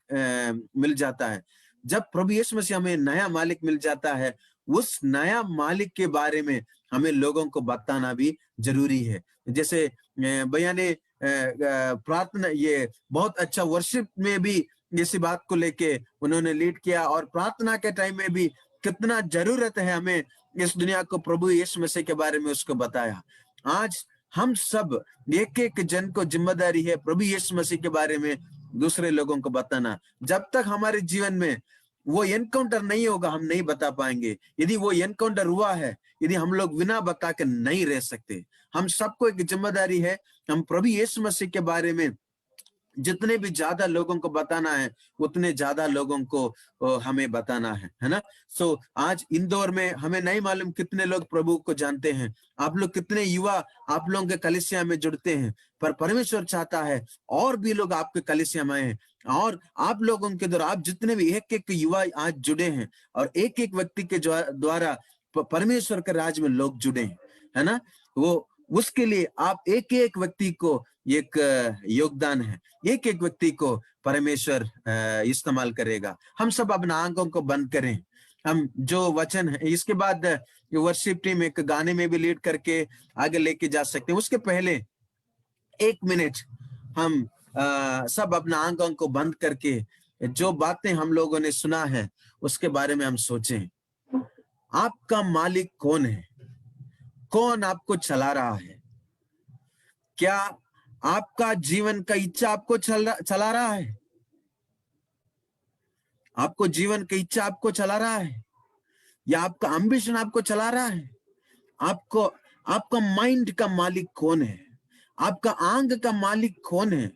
मिल जाता है। जब प्रभु यीशु मसीह हमें नया मालिक मिल जाता है, उस नया मालिक के बारे में हमें लोगों को बताना भी जरूरी है। जैसे भैया ने प्रार्थना, ये बहुत अच्छा वर्शिप में भी इसी बात को लेके उन्होंने लीड किया, और प्रार्थना के टाइम में भी कितना जरूरत है हमें इस दुनिया को प्रभु यीशु मसीह के बारे में उसको बताया। आज हम सब एक एक जन को जिम्मेदारी है प्रभु यीशु मसीह के बारे में दूसरे लोगों को बताना। जब तक हमारे जीवन में वो एनकाउंटर नहीं होगा, हम नहीं बता पाएंगे। यदि वो एनकाउंटर हुआ है, यदि हम लोग बिना बता के नहीं रह सकते। हम सबको एक जिम्मेदारी है, हम प्रभु यीशु मसीह के बारे में जितने भी ज्यादा लोगों को बताना है, उतने ज्यादा लोगों को हमें बताना है ना। सो आज इंदौर में हमें नहीं मालूम कितने लोग प्रभु को जानते हैं, आप लोग कितने युवा आप लोगों के कलीसिया में जुड़ते हैं, पर परमेश्वर चाहता है और भी लोग आपके कलीसिया में हैं, और आप लोगों के द्वारा, आप जितने भी एक एक युवा आज जुड़े हैं, और एक एक व्यक्ति के द्वारा परमेश्वर के राज में लोग जुड़े हैं, है ना। वो उसके लिए आप एक एक व्यक्ति को एक योगदान है, एक एक व्यक्ति को परमेश्वर इस्तेमाल करेगा। हम सब अपना आंखों को बंद करें, हम जो वचन है, इसके बाद वर्शिप टीम एक गाने में भी लीड करके आगे लेके जा सकते हैं। उसके पहले 1 मिनट हम सब अपना आंखों को बंद करके जो बातें हम लोगों ने सुना है उसके बारे में हम सोचें। आपका मालिक कौन है? कौन आपको चला रहा है? क्या आपका जीवन का इच्छा आपको चला रहा है? आपको जीवन की इच्छा आपको चला रहा है, या आपका एम्बिशन आपको चला रहा है? आपको, आपका माइंड का मालिक कौन है? आपका आंख का मालिक कौन है?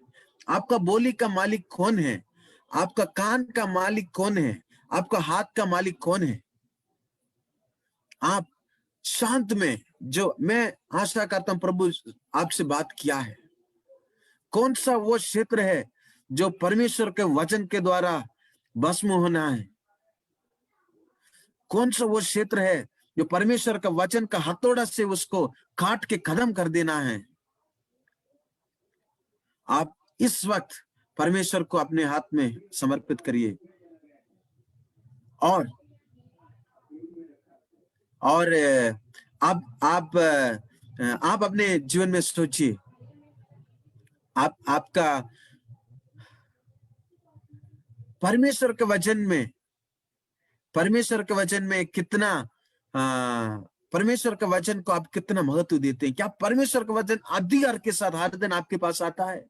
आपका बोली का मालिक कौन है? आपका कान का मालिक कौन है? आपका हाथ का मालिक कौन है? आप शांत में, जो मैं आशा करता हूं प्रभु आपसे बात किया है, कौन सा वो क्षेत्र है जो परमेश्वर के वचन के द्वारा भस्म होना है? कौन सा वो क्षेत्र है जो परमेश्वर का वचन का हथौड़ा से उसको काट के खत्म कर देना है? आप इस वक्त परमेश्वर को अपने हाथ में समर्पित करिए, और आप अपने जीवन में सोचिए, आपका परमेश्वर के वचन में कितना, परमेश्वर के वचन को आप कितना महत्व देते हैं? क्या परमेश्वर का वचन अधिकार के साथ हर दिन आपके पास आता है?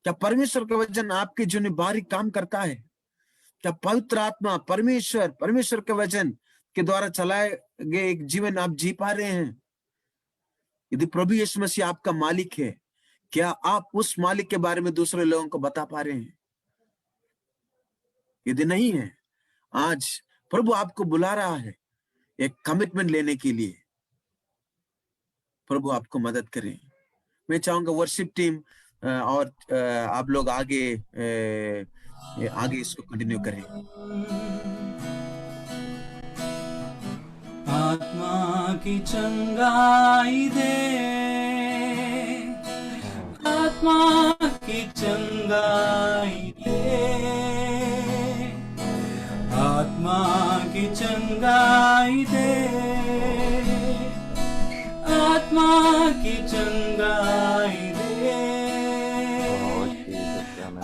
क्या परमेश्वर का वचन आपके जीवन में बारीक काम करता है? क्या पवित्र आत्मा परमेश्वर के वचन के द्वारा चलाए गए एक जीवन आप जी पा रहे हैं? यदि प्रभु यीशु मसीह आपका मालिक है, क्या आप उस मालिक के बारे में दूसरे लोगों को बता पा रहे हैं? यदि नहीं है, आज प्रभु आपको बुला रहा है एक कमिटमेंट लेने के लिए। प्रभु आपको मदद करे। मैं चाहूंगा वर्शिप टीम और आप लोग आगे इसको कंटिन्यू करें। आत्मा की चंगाई दे, आत्मा की चंगाई दे, आत्मा की चंगाई दे, आत्मा की चंगाई दे,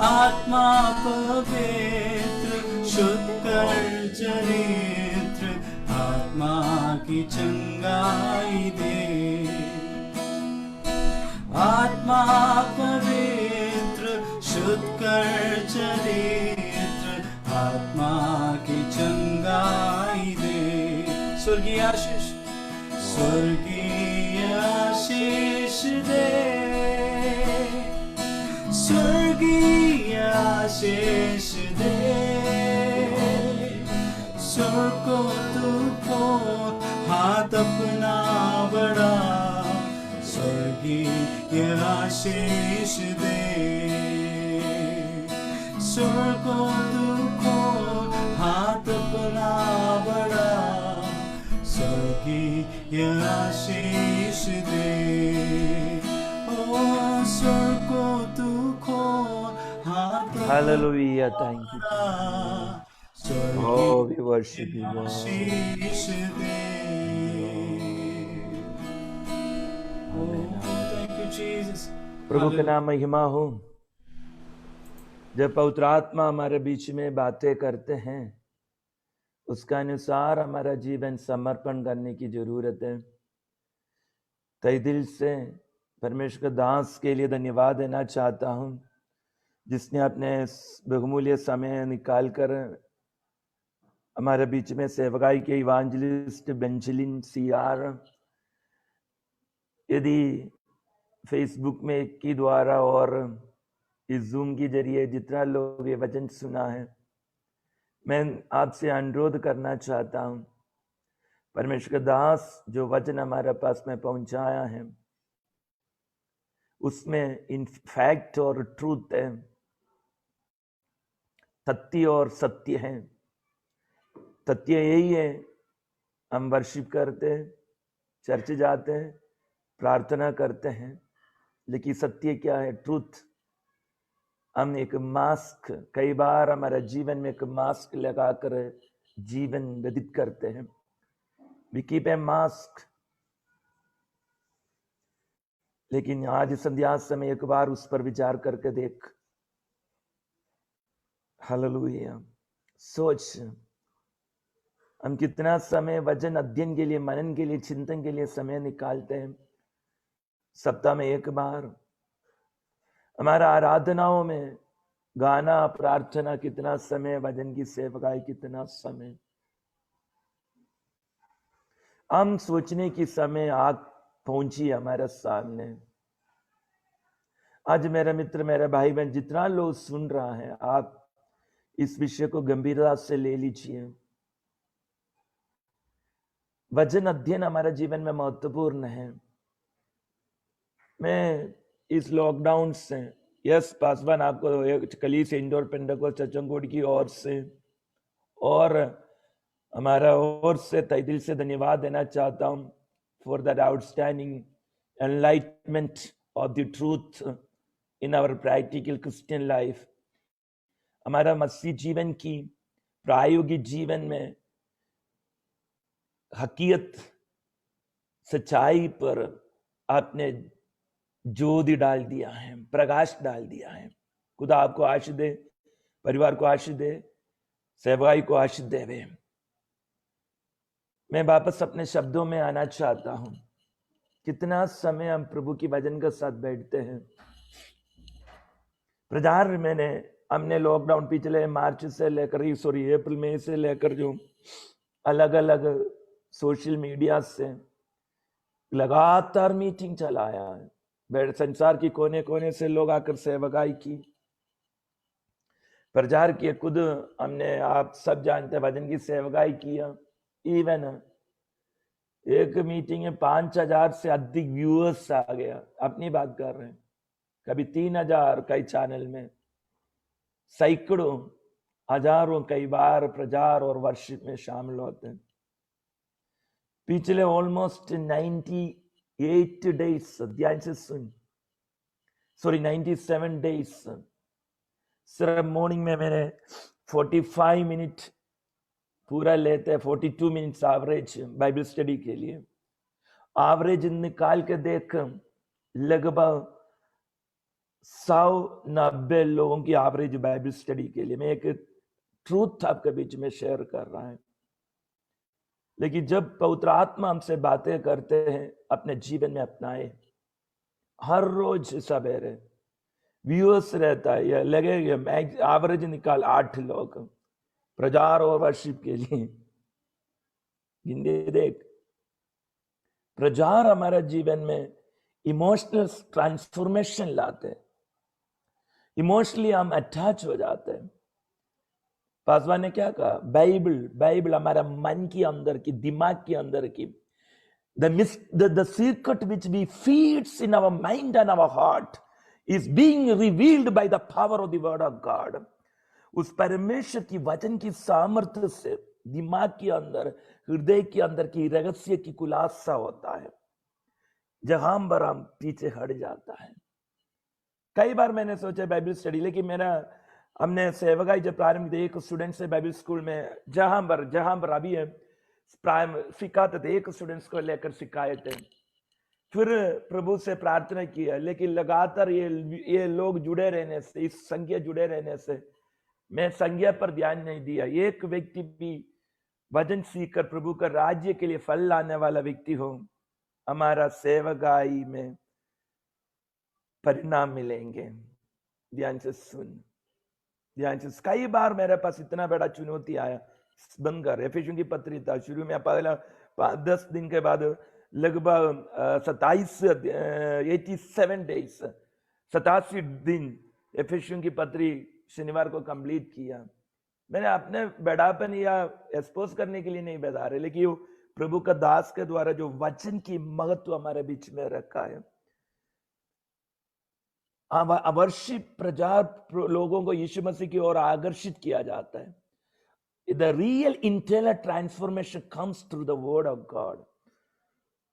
आत्मा पवित्र शुद्ध कर चरित्र, आत्मा की चंगाई दे, आत्मा पवित्र शुद्ध कर चरित्र, आत्मा की चंगाई दे। स्वर्गीय आशीष, स्वर्गीय आशीष दे, स्वर्गीय आशीष दे, स्वर्ग को तुझको हाथ अपना बढ़ा, स्वर्गीय आशीष दे, स्वर्ग को तुझको हाथ अपना बढ़ा, स्वर्गीय आशीष दे, ओ स्वर्ग को तुझको हाथ Hallelujah. Thank you. Oh, we worship you, Lord. Ashish they. Thank you, Jesus. प्रभु का नाम महिमा हो। जब पवित्र आत्मा हमारे बीच में बातें करते हैं, उसका अनुसार हमारा जीवन समर्पण करने की जरूरत है। तहे दिल से परमेश्वर दास के लिए धन्यवाद देना चाहता हूँ, जिसने अपने बहुमूल्य समय निकाल कर हमारे बीच में सेवकाई के इवांजलिस्ट बेंजलिन सीआर, यदि फेसबुक में के द्वारा और इस जूम के जरिए जितना लोग ये वचन सुना है, मैं आपसे अनुरोध करना चाहता हूँ, परमेश्वर दास जो वचन हमारे पास में पहुंचाया है, उसमें इन फैक्ट और ट्रूथ है, तथ्य और सत्य है। तथ्य यही है, हम वर्शिप करते हैं, चर्च जाते हैं, प्रार्थना करते हैं, लेकिन सत्य क्या है? ट्रूथ। हम एक मास्क, कई बार हमारा जीवन में एक मास्क लगाकर जीवन व्यतीत करते हैं। We keep a mask. लेकिन आज संध्या समय एक बार उस पर विचार करके देख। हालेलुया। सोच, हम कितना समय वचन अध्ययन के लिए, मनन के लिए, चिंतन के लिए समय निकालते हैं। सप्ताह में एक बार हमारा आराधनाओं में गाना, प्रार्थना कितना समय, वचन की सेवकाई कितना समय। हम सोचने की समय आग पहुंची हमारे सामने। आज मेरा मित्र, मेरे भाई बहन, जितना लोग सुन रहा है, आप इस विषय को गंभीरता से ले लीजिए। वचन अध्ययन हमारे जीवन में महत्वपूर्ण है। मैं इस लॉकडाउन से, यस पासवान, आपको कली से इंडोर पेंडको चचंगोड की ओर से और हमारा ओर से तहे दिल से धन्यवाद देना चाहता हूं for that outstanding enlightenment of the truth in our practical Christian life. हमारा मसीह जीवन की प्रायोगिक जीवन में हकीकत, सच्चाई पर आपने ज्योति डाल दिया है, प्रकाश डाल दिया है। खुदा आपको आशीष दे, परिवार को आशीष दे, सेवकाई को आशीष देवे। मैं वापस अपने शब्दों में आना चाहता हूं। कितना समय हम प्रभु की वचन के साथ बैठते हैं। प्रचार हमने लॉकडाउन पिछले मार्च से लेकर, अप्रैल मई से लेकर जो अलग अलग सोशल मीडिया से लगातार मीटिंग चलाया है। संसार की कोने कोने से लोग आकर सेवकाई की, प्रचार किए। खुद हमने, आप सब जानते हैं, वचन की सेवकाई किया। इवन एक मीटिंग में 5,000 से अधिक व्यूअर्स आ गया, अपनी बात कर रहे हैं। कभी 3,000, कई चैनल में सैकड़ों, हजारों कई बार प्रचार और वर्शिप में शामिल होते हैं। पिछले ऑलमोस्ट 98 डेज ध्यान से सुन, सॉरी 97 डेज, सिर्फ मॉर्निंग में मैंने 45 मिनट पूरा लेते हैं, 42 मिनट्स एवरेज बाइबल स्टडी के लिए। एवरेज निकाल के देख, लगभग 190 लोगों की एवरेज बाइबल स्टडी के लिए। मैं एक ट्रूथ आपके बीच में शेयर कर रहा है। लेकिन जब पवित्र आत्मा हमसे बातें करते हैं, अपने जीवन में अपनाए। हर रोज सवेरे व्यूअर्स रहता है, या लगेगा एवरेज निकाल 8 लोग प्रचार और वर्शिप के लिए। गिनते देख, प्रचार हमारे जीवन में इमोशनल ट्रांसफॉर्मेशन लाते हैं। इमोशनली हम अटैच हो जाते हैं। पासवान ने क्या कहा? बाइबल हमारा मन के अंदर की, दिमाग के अंदर की, the secret which we feeds in our mind and our heart is being revealed by the power of the word of God. उस परमेश्वर की वचन की सामर्थ्य से दिमाग के अंदर, हृदय के अंदर की रहस्य की खुलासा होता है, जहां पर हम पीछे हट जाता है। कई बार मैंने सोचा बाइबल स्टडी, लेकिन हमने सेवकाई जब प्रारंभ की, एक स्टूडेंट से बाइबल स्कूल में जहां पर अभी है सिखाते थे, एक स्टूडेंट्स को लेकर सिखाए थे। फिर प्रभु से प्रार्थना किया, लेकिन लगातार ये लोग जुड़े रहने से, इस संख्या जुड़े रहने से मैं संज्ञा पर ध्यान नहीं दिया। एक व्यक्ति भी वचन सीखकर प्रभु का राज्य के लिए फल लाने वाला व्यक्ति हो, हमारा सेवकाई में परिणाम मिलेंगे। ध्यान से सुन, ध्यान से। कई बार मेरे पास इतना बड़ा चुनौती आया, बंद कर। एफिसियों की पत्री था, शुरू में पहला 10 दिन के बाद लगभग 87 डेज, 87 दिन एफिसियों की पत्री शनिवार को कंप्लीट किया। मैंने अपने बड़ापन या एक्सपोज करने के लिए नहीं बता रहे, लेकिन प्रभु का दास के द्वारा जो वचन की महत्व हमारे बीच में रखा है, वर्शिप प्रचार लोगों को यीशु मसीह की ओर आकर्षित किया जाता है। The real internal transformation comes through the word of God.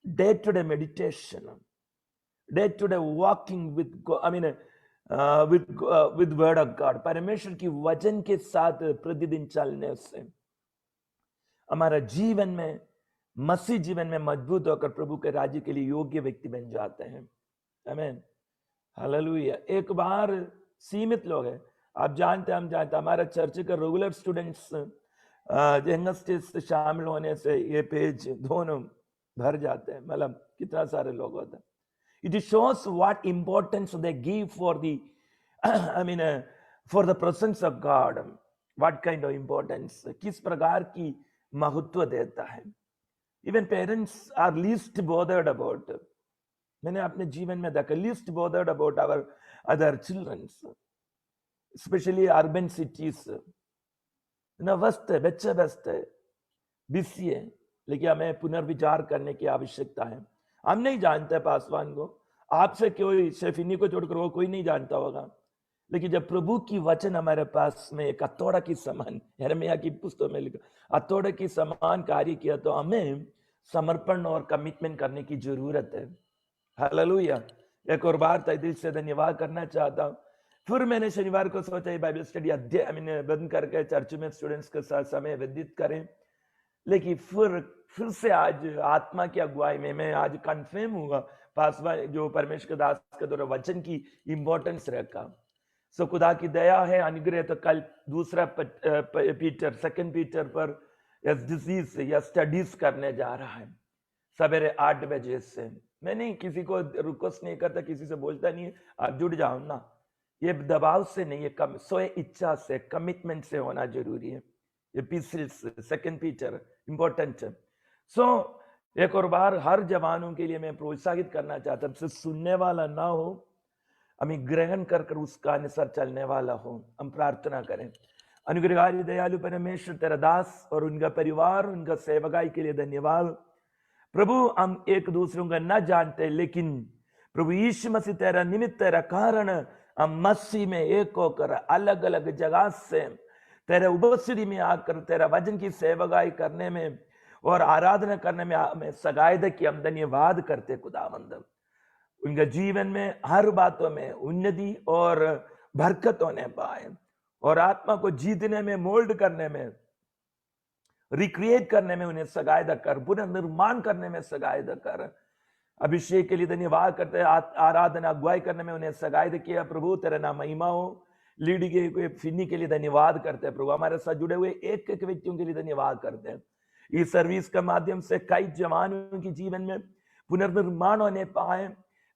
Day-to-day meditation, day-to-day walking with God, with word of God. परमेश्वर की वचन के साथ प्रतिदिन चलने से हमारा जीवन में, मसीह जीवन में मजबूत होकर प्रभु के राज्य के लिए योग्य व्यक्ति बन जाते हैं। आमीन, हालेलुया। एक बार सीमित लोग हैं, आप जानते, हम जानते, हमारा चर्च का रेगुलर स्टूडेंट्स यंगस्टर्स से शामिल होने से ये पेज दोनों भर जाते हैं। मतलब कितना सारे लोग होते हैं। It shows what importance they give for the, for the presence of God. What kind of importance, किस प्रकार की महत्व देता है। Even parents are least bothered about, मैंने अपने जीवन में देखा, least bothered about our other children, especially urban cities. व्यस्त है, बच्चे व्यस्त है, बिजी है, लेकिन हमें पुनर्विचार करने की आवश्यकता है। हम नहीं जानते पासवान को, आपसे कोई, सिर्फ इन्हीं को छोड़कर वो कोई नहीं जानता होगा, लेकिन जब प्रभु की वचन हमारे पास में एक हथौड़ा की समान, यिर्मयाह की पुस्तक में लिखा, हथौड़े की समान कार्य किया, तो हमें समर्पण और कमिटमेंट करने की जरूरत है। हालेलुया। एक और बार तहे दिल से धन्यवाद करना चाहता हूँ। फिर मैंने शनिवार को सोचा ये बाइबल स्टडी बंद करके चर्च में स्टूडेंट्स के साथ समय व्यतीत करें, लेकिन फिर से आज आत्मा की अगुवाई में मैं आज कन्फर्म हुआ, पासवा जो परमेश्वर के दास के द्वारा वचन की इंपॉर्टेंस रखा। सो खुदा की दया है, अनुग्रह। तो कल दूसरा सेकंड पीटर पर डिजीज या स्टडीज करने जा रहा है सवेरे 8 बजे से। मैं नहीं किसी को रिक्वेस्ट नहीं करता, किसी से बोलता नहीं है आप जुड़ जाओ ना, ये दबाव से नहीं, ये कम सोए इच्छा से, कमिटमेंट से होना जरूरी है। एपिसल्स, सेकंड पीटर इंपॉर्टेंट है। सो एक और बार हर जवानों के लिए मैं प्रोत्साहित करना चाहता हूँ, सिर्फ सुनने वाला ना हो, हमें ग्रहण कर उसका अनुसार चलने वाला हो। हम प्रार्थना करें। अनुग्रहकारी दयालु परमेश्वर, तेरा दास और उनका परिवार, उनका सेवकाई के लिए धन्यवाद। प्रभु हम एक दूसरों को न जानते, लेकिन प्रभु यीशु मसीह तेरा निमित्त, तेरा कारण हम मसीह में एक होकर अलग अलग जगह से तेरे उपस्थिति में आकर तेरा वचन की सेवकाई करने में और आराधना करने में हमें सगायद की हम धन्यवाद करते खुदावंद। उनके जीवन में हर बातों में उन्नति और बरकत होने पाए और आत्मा को जीतने में, मोल्ड करने में, रिक्रिएट करने में उन्हें सगायद कर, पुनर्निर्माण करने में सगायद कर। अभिषेक के लिए धन्यवाद करते हैं, आराधना अगुवाई करने में उन्हें सगायद किया। प्रभु तेरा नाम महिमा हो। लीड के फिनी के लिए धन्यवाद करते हैं प्रभु। हमारे साथ जुड़े हुए एक एक व्यक्तियों के लिए धन्यवाद करते हैं। इस सर्विस के माध्यम से कई जवानों के जीवन में पुनर्निर्माण होने पाए,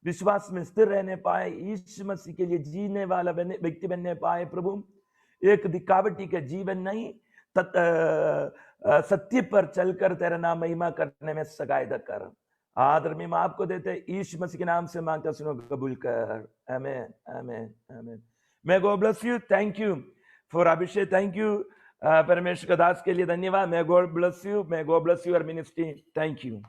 विश्वास में स्थिर रहने पाए, यीशु मसीह के लिए जीने वाला व्यक्ति बनने पाए। प्रभु एक दिखावटी के जीवन नहीं, सत्य पर चलकर तेरा नाम महिमा करने में सगायद कर। आदर में आपको देते यीशु मसीह के नाम से मांगता, सुनो, कबूल कर। आमेन, आमेन, आमेन। May God bless you. Thank you for Abhishek. Thank you, परमेश्वर दास के लिए धन्यवाद। May God bless you. May God bless your ministry. Thank you.